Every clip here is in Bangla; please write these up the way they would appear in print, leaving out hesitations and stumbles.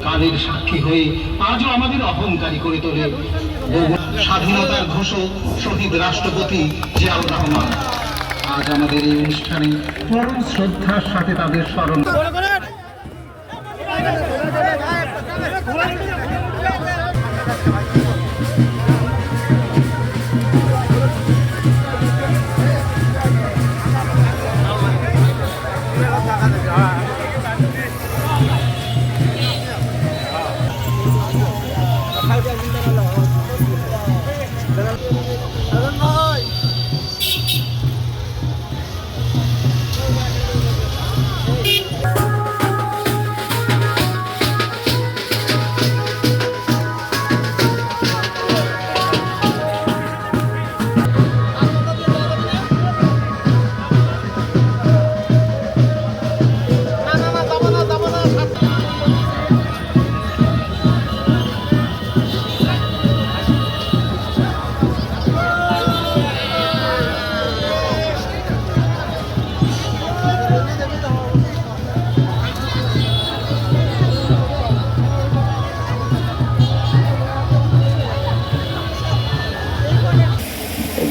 কালের সাক্ষী হয়ে আজও আমাদের অহংকারী করে তোলে স্বাধীনতার ঘোষক শহীদ রাষ্ট্রপতি জিয়াউর রহমান। আজ আমাদের এই অনুষ্ঠানে পরম শ্রদ্ধার সাথে তাদের স্মরণ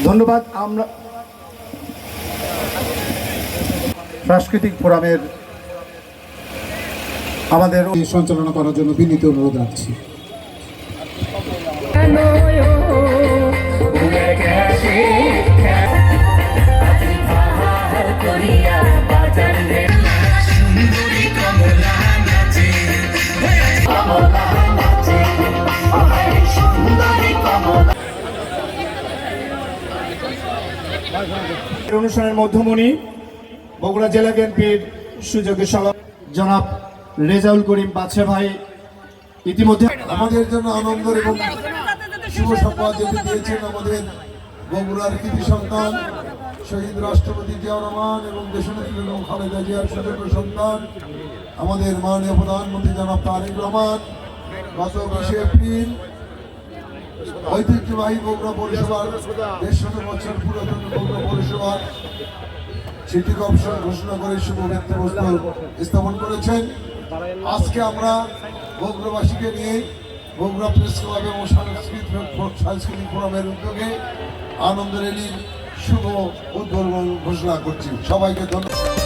ধন্যবাদ। আমরা সাংস্কৃতিক ফোরামের আমাদের সঞ্চালনা করার জন্য বিনীত অনুরোধ রাখছি। অনুষ্ঠানের মধ্যমণি বগুড়া জেলা বিএনপির সুযোগ্য সভাপতি জনাব রেজাউল করিম বাদশা ভাই ইতিমধ্যে আমাদের জন্য আনন্দ এবং শুভ সংবাদ যেটি দিয়েছেন আমাদের বগুড়ার কৃতি সন্তান শহীদ রাষ্ট্রপতি জিয়াউর রহমান এবং দেশনেত্রী বেগম খালেদা জিয়ার সুযোগ্য সন্তান আমাদের মাননীয় প্রধানমন্ত্রী জনাব তারেক রহমান গত 20 এপ্রিল ঐতিহ্যবাহী বগুড়া পৌরসভার 150 বছর পুরাতন বগুড়া পৌরসভার সিটি কর্পোরেশন ঘোষণা করে শুভ ভিত্তিপ্রস্তর স্থাপন করেছেন। আজকে আমরা বগুড়াবাসীকে নিয়ে বগুড়া প্রেস ক্লাব এবং সাংস্কৃতিক ফোরামের উদ্যোগে আনন্দ র্যালির শুভ উদ্বোধন ঘোষণা করছি। সবাইকে ধন্যবাদ।